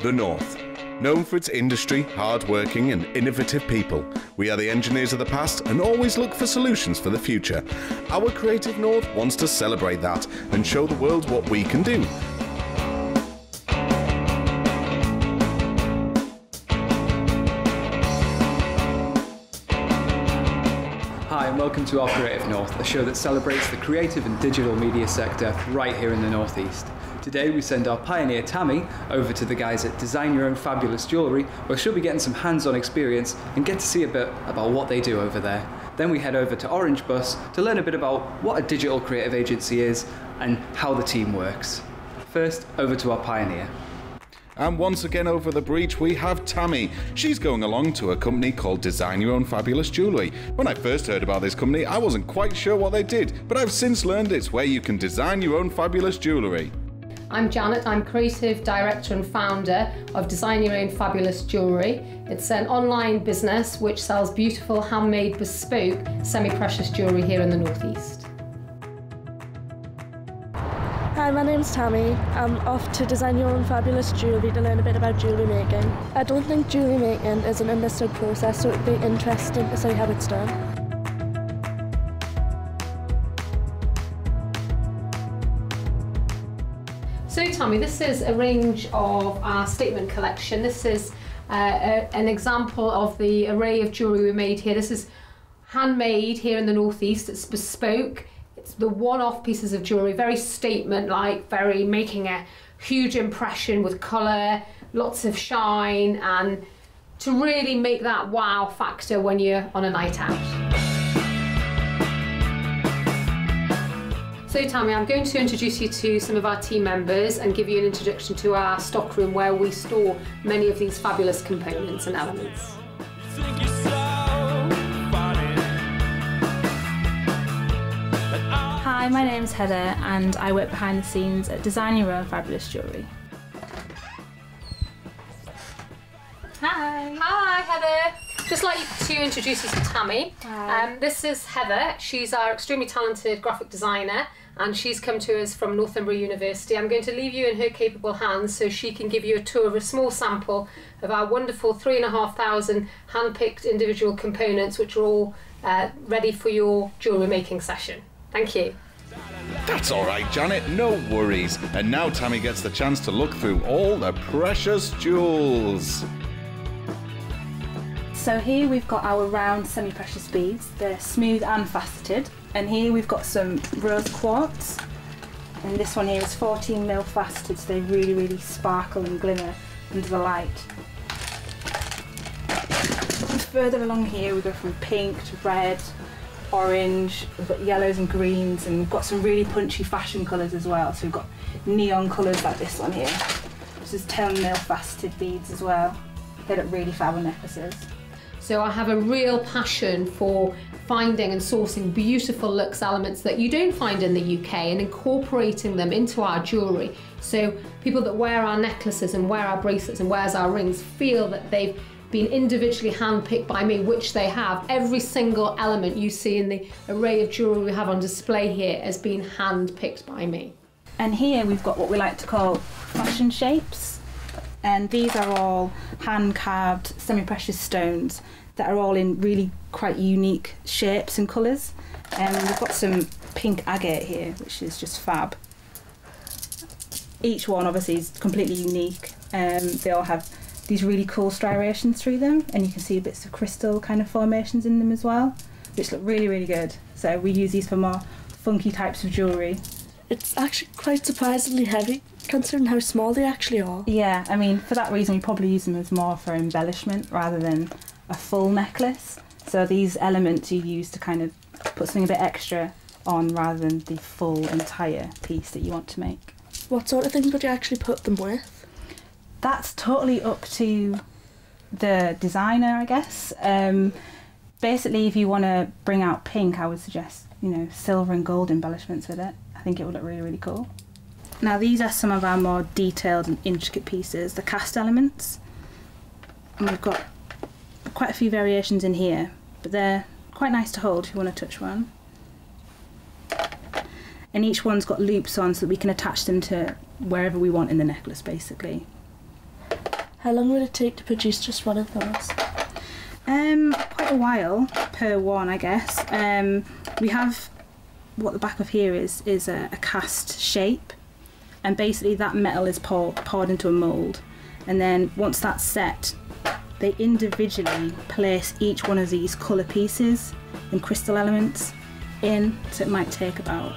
The North. Known for its industry, hard-working and innovative people, we are the engineers of the past and always look for solutions for the future. Our creative North wants to celebrate that and show the world what we can do. Hi and welcome to our Creative North, a show that celebrates the creative and digital media sector right here in the Northeast. Today we send our pioneer Tammy over to the guys at DYO Fabulous Jewellery, where she'll be getting some hands-on experience and get to see a bit about what they do over there. Then we head over to Orange Bus to learn a bit about what a digital creative agency is and how the team works. First, over to our pioneer. And once again over the breach we have Tammy. She's going along to a company called DYO Fabulous Jewellery. When I first heard about this company I wasn't quite sure what they did, but I've since learned it's where you can design your own fabulous jewellery. I'm Janet, I'm Creative Director and Founder of DYO Fabulous Jewellery. It's an online business which sells beautiful, handmade, bespoke, semi-precious jewellery here in the Northeast. Hi, my name's Tammy. I'm off to DYO Fabulous Jewellery to learn a bit about jewellery making. I don't think jewellery making is an understood process, so it'd be interesting to see how it's done. So Tammy, this is a range of our statement collection. This is an example of the array of jewellery we made here. This is handmade here in the Northeast. It's bespoke. It's the one-off pieces of jewellery, very statement-like, very making a huge impression with colour, lots of shine, and to really make that wow factor when you're on a night out. So Tammy, I'm going to introduce you to some of our team members and give you an introduction to our stockroom where we store many of these fabulous components and elements. Hi, my name's Heather and I work behind the scenes at DYO Fabulous Jewellery. Hi! Hi Heather! Just like to introduce you to Tammy. This is Heather. She's our extremely talented graphic designer and she's come to us from Northumbria University. I'm going to leave you in her capable hands so she can give you a tour of a small sample of our wonderful 3,500 hand-picked individual components which are all ready for your jewellery making session. Thank you. That's alright Janet, no worries. And now Tammy gets the chance to look through all the precious jewels. So here we've got our round semi-precious beads. They're smooth and faceted. And here we've got some rose quartz. And this one here is 14mm faceted, so they really sparkle and glimmer under the light. And further along here we go from pink to red, orange, we've got yellows and greens, and we've got some really punchy fashion colours as well. So we've got neon colours like this one here. This is 10mm faceted beads as well. They look really fab on necklaces. So I have a real passion for finding and sourcing beautiful luxe elements that you don't find in the UK and incorporating them into our jewellery. So people that wear our necklaces and wear our bracelets and wears our rings feel that they've been individually handpicked by me, which they have. Every single element you see in the array of jewellery we have on display here has been handpicked by me. And here we've got what we like to call fashion shapes. And these are all hand-carved semi-precious stones that are all in really quite unique shapes and colours. And we've got some pink agate here, which is just fab. Each one obviously is completely unique. They all have these really cool striations through them, and you can see bits of crystal kind of formations in them as well, which look really good. So we use these for more funky types of jewellery. It's actually quite surprisingly heavy, considering how small they actually are. Yeah, I mean, for that reason we probably use them as more for embellishment rather than a full necklace. So these elements you use to kind of put something a bit extra on rather than the full entire piece that you want to make. What sort of things would you actually put them with? That's totally up to the designer, I guess. Basically, if you want to bring out pink, I would suggest, you know, silver and gold embellishments with it. I think it would look really cool. Now these are some of our more detailed and intricate pieces, the cast elements. And we've got quite a few variations in here, but they're quite nice to hold if you want to touch one. And each one's got loops on so that we can attach them to wherever we want in the necklace, basically. How long would it take to produce just one of those? Quite a while per one, I guess. We have what the back of here is a cast shape, and basically that metal is poured into a mould, and then once that's set, they individually place each one of these colour pieces and crystal elements in, so it might take about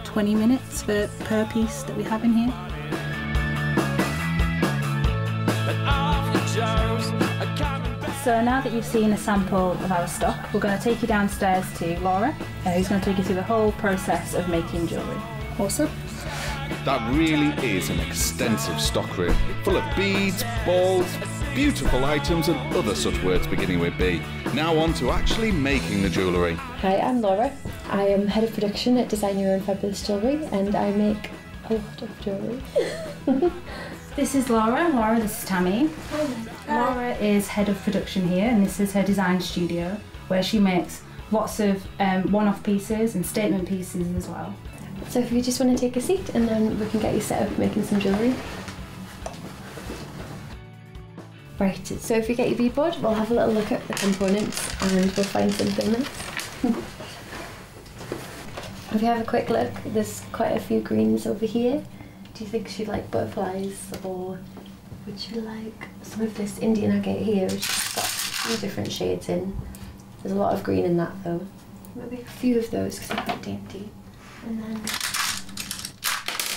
20 minutes per piece that we have in here. So now that you've seen a sample of our stock, we're going to take you downstairs to Laura, who's going to take you through the whole process of making jewellery. Awesome. That really is an extensive stock room, full of beads, balls, beautiful items and other such words beginning with B. Now on to actually making the jewellery. Hi, I'm Laura. I am head of production at DYO Fabulous Jewellery, and I make a lot of jewellery. This is Laura. Laura, this is Tammy. Hi. Laura is head of production here, and this is her design studio, where she makes lots of one-off pieces and statement pieces as well. So if you just want to take a seat, and then we can get you set up making some jewellery. Right, so if you get your beadboard, we'll have a little look at the components and we'll find something nice. If you have a quick look, there's quite a few greens over here. Do you think she'd like butterflies, or would you like some of this Indian agate here, which has got a few different shades in? There's a lot of green in that though. Maybe a few of those because they're quite dainty. And then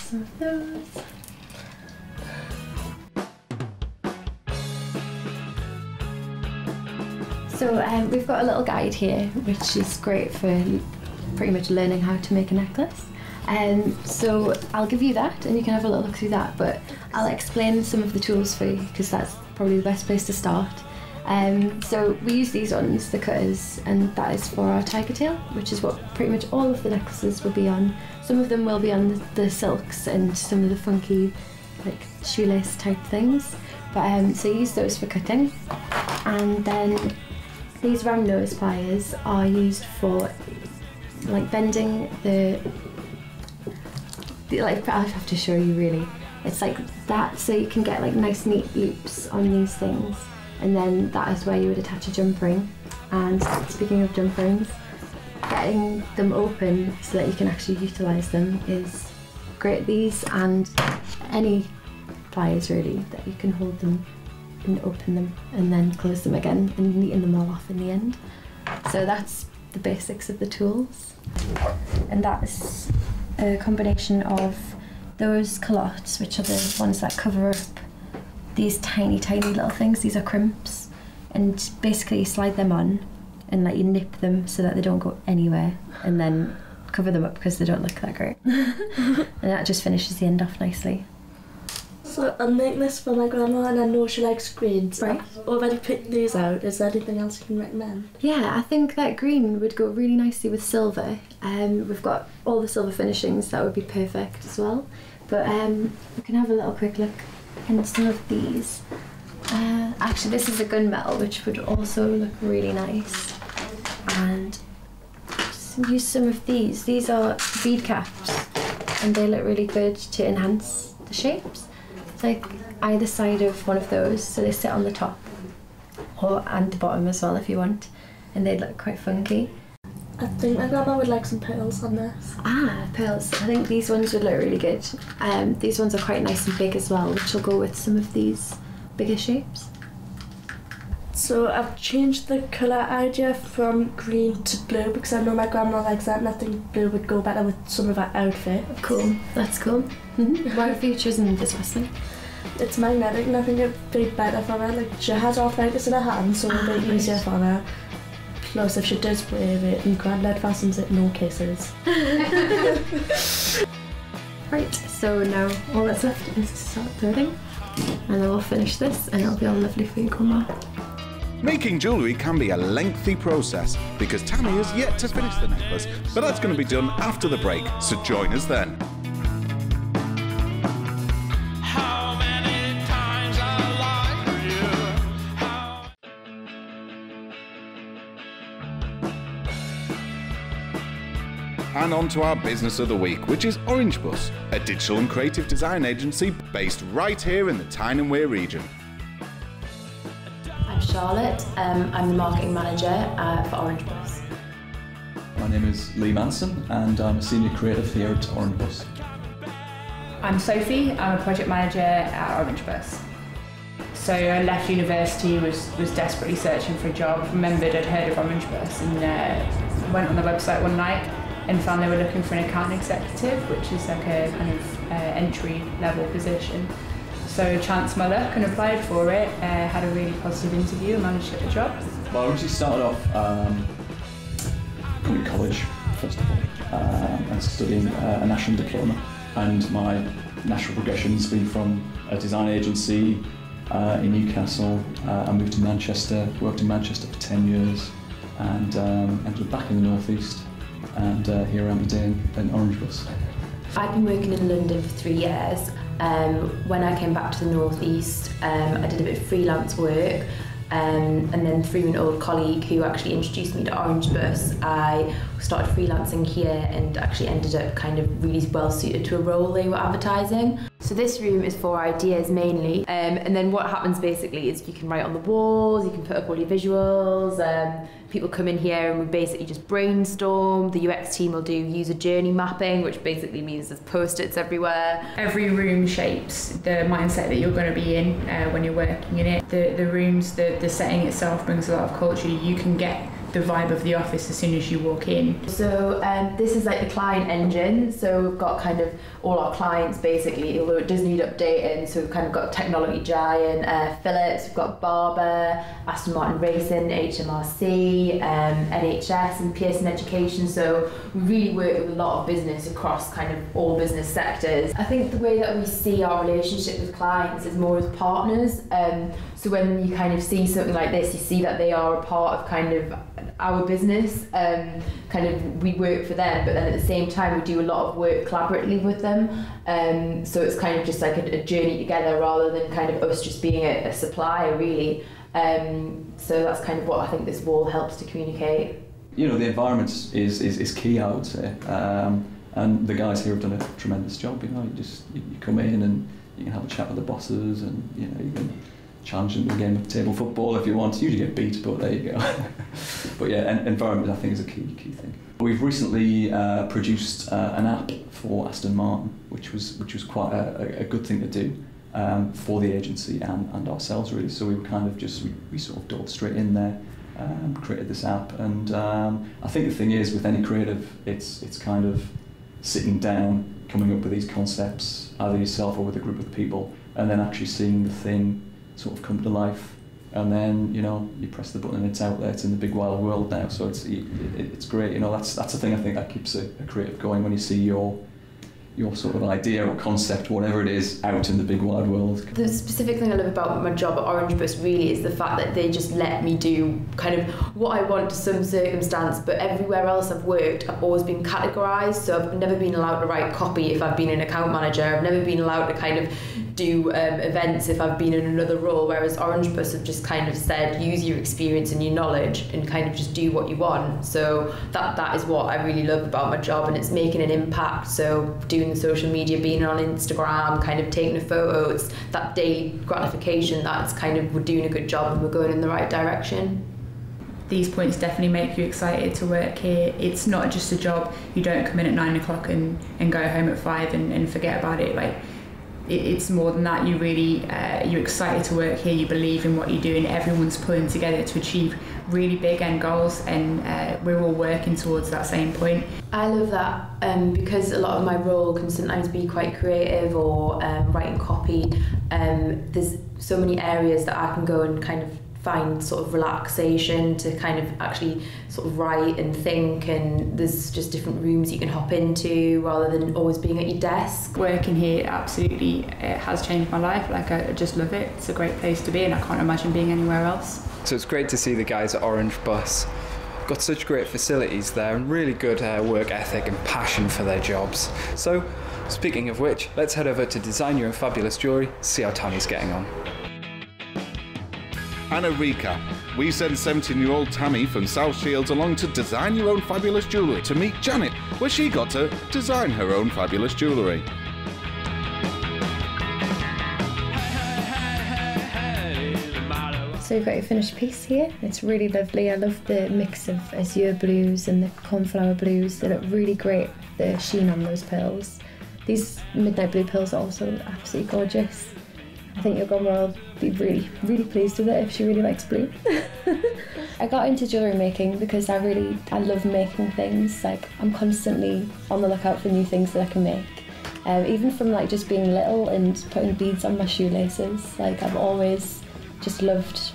some of those. So we've got a little guide here, which is great for pretty much learning how to make a necklace. So I'll give you that and you can have a little look through that, but I'll explain some of the tools for you because that's probably the best place to start. So we use these ones, the cutters, and that is for our tiger tail, which is what pretty much all of the necklaces will be on. Some of them will be on the silks and some of the funky like shoelace type things, but so use those for cutting. And then these round nose pliers are used for like bending like I'll have to show you really. It's like that, so you can get like nice neat loops on these things, and then that is where you would attach a jump ring. And speaking of jump rings, getting them open so that you can actually utilise them is great. These and any pliers really, that you can hold them and open them and then close them again and neaten them all off in the end. So that's the basics of the tools, and that's a combination of those culottes, which are the ones that cover up these tiny little things. These are crimps, and basically you slide them on and like you nip them so that they don't go anywhere, and then cover them up because they don't look that great. And that just finishes the end off nicely. So I'm making this for my grandma, and I know she likes greens. Right. I've already picked these out. Is there anything else you can recommend? Yeah, I think that green would go really nicely with silver. We've got all the silver finishings that would be perfect as well. But we can have a little quick look in some of these. Actually, this is a gunmetal, which would also look really nice. And just use some of these. These are bead caps, and they look really good to enhance the shapes. It's like either side of one of those, so they sit on the top and the bottom as well if you want, and they look quite funky. I think my grandma would like some pearls on this. Ah, pearls. I think these ones would look really good. These ones are quite nice and big as well, which will go with some of these bigger shapes. So I've changed the colour idea from green to blue because I know my grandma likes that, and I think blue would go better with some of her outfit. Cool, that's cool. Why have you chosen this one? It's magnetic, and I think it'd be better for her. Like, she has arthritis in her hands, so it'll be easier for her. Plus, if she does wear it, and Grandad fastens it in all cases. Right, so now all that's left is to start threading, and then we'll finish this, and it'll be all lovely for you, Grandma. Making jewellery can be a lengthy process because Tammy has yet to finish the necklace, but that's going to be done after the break, so join us then. And on to our business of the week, which is Orange Bus, a digital and creative design agency based right here in the Tyne and Wear region. I'm Charlotte. I'm the marketing manager for Orange Bus. My name is Lee Manson and I'm a senior creative here at Orange Bus. I'm Sophie, I'm a project manager at Orange Bus. So I left university, was desperately searching for a job, remembered I'd heard of Orange Bus and went on the website one night and found they were looking for an account executive, which is like a kind of entry level position. So chanced my luck and applied for it, had a really positive interview and managed to get the job. Well, I originally started off coming to college, first of all, and studying a national diploma. And my natural progression's been from a design agency in Newcastle. I moved to Manchester, worked in Manchester for 10 years, and ended up back in the North East. And here I am today in Orange Bus. I'd been working in London for 3 years. When I came back to the North East, I did a bit of freelance work. And then through an old colleague who actually introduced me to Orange Bus, I started freelancing here and actually ended up kind of really well suited to a role they were advertising. So this room is for ideas mainly, and then what happens basically is you can write on the walls, you can put up all your visuals, people come in here and we basically just brainstorm. The UX team will do user journey mapping, which basically means there's post-its everywhere. Every room shapes the mindset that you're going to be in when you're working in it. The rooms, the setting itself brings a lot of culture. You can get the vibe of the office as soon as you walk in. So this is like the client engine, so we've got kind of all our clients basically, although it does need updating, so we've kind of got technology giant, Philips, we've got Barber, Aston Martin Racing, HMRC, NHS and Pearson Education, so we really work with a lot of business across kind of all business sectors. I think the way that we see our relationship with clients is more as partners, so when you kind of see something like this, you see that they are a part of kind of our business, kind of we work for them, but then at the same time we do a lot of work collaboratively with them, so it's kind of just like a journey together rather than kind of us just being a supplier really, so that's kind of what I think this wall helps to communicate. You know, the environment is key, I would say, and the guys here have done a tremendous job. You know, you come in and you can have a chat with the bosses, and you know, you can challenge them to a game of table football if you want. You usually get beat, but there you go. But yeah, environment I think is a key thing. We've recently produced an app for Aston Martin, which was quite a good thing to do for the agency and ourselves really. So we were kind of we sort of dove straight in there, created this app, and I think the thing is with any creative, it's kind of sitting down, coming up with these concepts, either yourself or with a group of people, and then actually seeing the thing sort of come to life, and then you know you press the button and it's out there. It's in the big wild world now, so it's great. You know, that's the thing I think that keeps a creative going, when you see your sort of idea or concept, whatever it is, out in the big wide world. The specific thing I love about my job at Orange Bus really is the fact that they just let me do kind of what I want to some circumstance, but everywhere else I've worked I've always been categorised, so I've never been allowed to write copy if I've been an account manager, I've never been allowed to kind of do events if I've been in another role, whereas Orange Bus have just kind of said use your experience and your knowledge and kind of just do what you want. So that is what I really love about my job, and it's making an impact. So doing the social media, being on Instagram, kind of taking the photos, that daily gratification, that's kind of we're doing a good job and we're going in the right direction. These points definitely make you excited to work here. It's not just a job. You don't come in at 9 o'clock and go home at 5 and forget about it. Like, it's more than that. You really, you're excited to work here, you believe in what you do, and everyone's pulling together to achieve really big end goals, and we're all working towards that same point. I love that because a lot of my role can sometimes be quite creative or writing copy. There's so many areas that I can go and kind of find sort of relaxation to kind of actually sort of write and think, and there's just different rooms you can hop into rather than always being at your desk. Working here absolutely, it has changed my life. Like, I just love it. It's a great place to be, and I can't imagine being anywhere else. So it's great to see the guys at Orange Bus. Got such great facilities there and really good work ethic and passion for their jobs. So speaking of which, let's head over to DYO Fabulous Jewellery, see how Tammy's getting on. And a recap. We sent 17-year-old Tammy from South Shields along to DYO Fabulous Jewellery to meet Janet, where she got to design her own fabulous jewellery. So you've got your finished piece here. It's really lovely. I love the mix of azure blues and the cornflower blues. They look really great, the sheen on those pearls. These midnight blue pearls are also absolutely gorgeous. I think your grandma will be really, really pleased with it if she really likes blue. I got into jewellery making because I love making things. Like, I'm constantly on the lookout for new things that I can make. Even from like just being little and putting beads on my shoelaces. Like, I've always just loved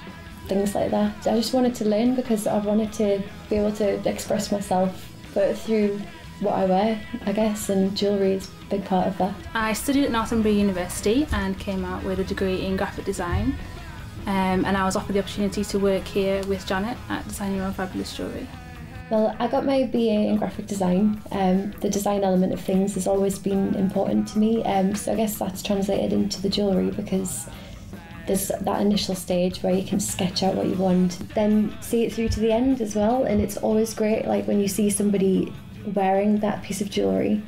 things like that. I just wanted to learn because I wanted to be able to express myself, but through what I wear, I guess, and jewellery is a big part of that. I studied at Northumbria University and came out with a degree in graphic design, and I was offered the opportunity to work here with Janet at Design Your Own Fabulous Jewellery. Well, I got my BA in graphic design. The design element of things has always been important to me, so I guess that's translated into the jewellery because there's that initial stage where you can sketch out what you want, then see it through to the end as well, and it's always great like when you see somebody wearing that piece of jewellery.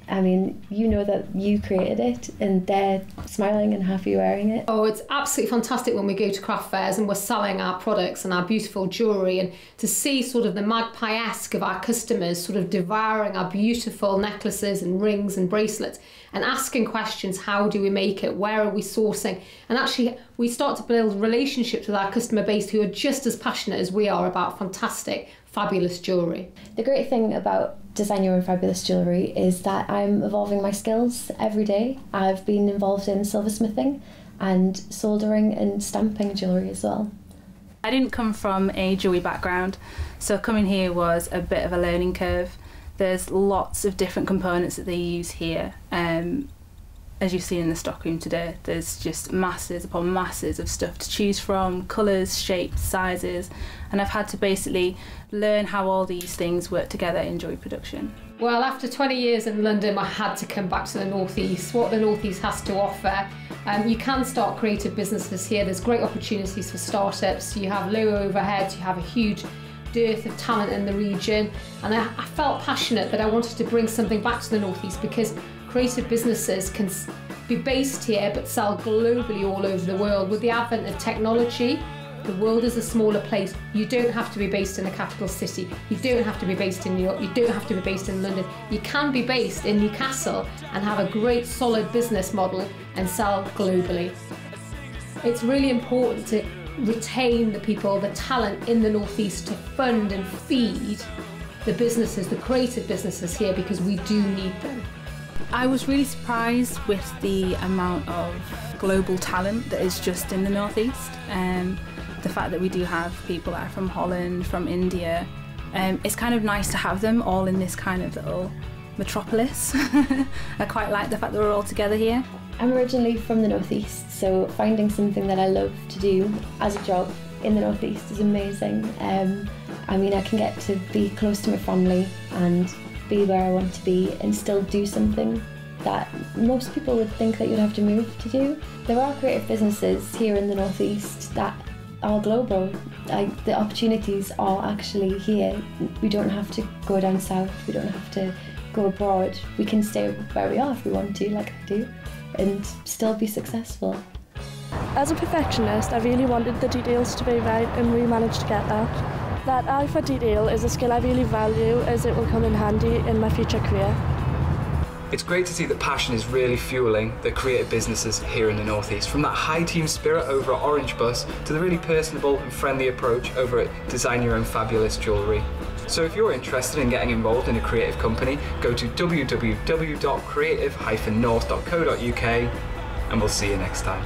I mean, you know that you created it and they're smiling and happy wearing it. Oh, it's absolutely fantastic when we go to craft fairs and we're selling our products and our beautiful jewellery, and to see sort of the magpie-esque of our customers sort of devouring our beautiful necklaces and rings and bracelets and asking questions, how do we make it, where are we sourcing, and actually we start to build relationships with our customer base who are just as passionate as we are about fantastic, fabulous jewellery. The great thing about Design Your Own Fabulous Jewellery is that I'm evolving my skills every day. I've been involved in silversmithing and soldering and stamping jewellery as well. I didn't come from a jewellery background, so coming here was a bit of a learning curve. There's lots of different components that they use here. As you've seen in the stockroom today, there's just masses upon masses of stuff to choose from, colours, shapes, sizes, and I've had to basically learn how all these things work together in jewellery production. Well, after 20 years in London, I had to come back to the North East. What the North East has to offer. You can start creative businesses here. There's great opportunities for startups. You have low overheads, you have a huge dearth of talent in the region, and I felt passionate that I wanted to bring something back to the North East because creative businesses can be based here but sell globally all over the world. With the advent of technology, the world is a smaller place. You don't have to be based in a capital city. You don't have to be based in New York. You don't have to be based in London. You can be based in Newcastle and have a great solid business model and sell globally. It's really important to retain the people, the talent in the North East to fund and feed the businesses, the creative businesses here, because we do need them. I was really surprised with the amount of global talent that is just in the North East. The fact that we do have people that are from Holland, from India. It's kind of nice to have them all in this kind of little metropolis. I quite like the fact that we're all together here. I'm originally from the North East, so finding something that I love to do as a job in the North East is amazing. I mean, I can get to be close to my family and be where I want to be and still do something that most people would think that you'd have to move to do. There are creative businesses here in the North East that are global. Like, the opportunities are actually here. We don't have to go down south, we don't have to go abroad. We can stay where we are if we want to, like I do, and still be successful. As a perfectionist, I really wanted the details to be right, and we managed to get that. That eye for detail is a skill I really value, as it will come in handy in my future career. It's great to see that passion is really fueling the creative businesses here in the North East. From that high team spirit over at Orange Bus to the really personable and friendly approach over at Design Your Own Fabulous Jewellery. So if you're interested in getting involved in a creative company, go to www.creative-north.co.uk and we'll see you next time.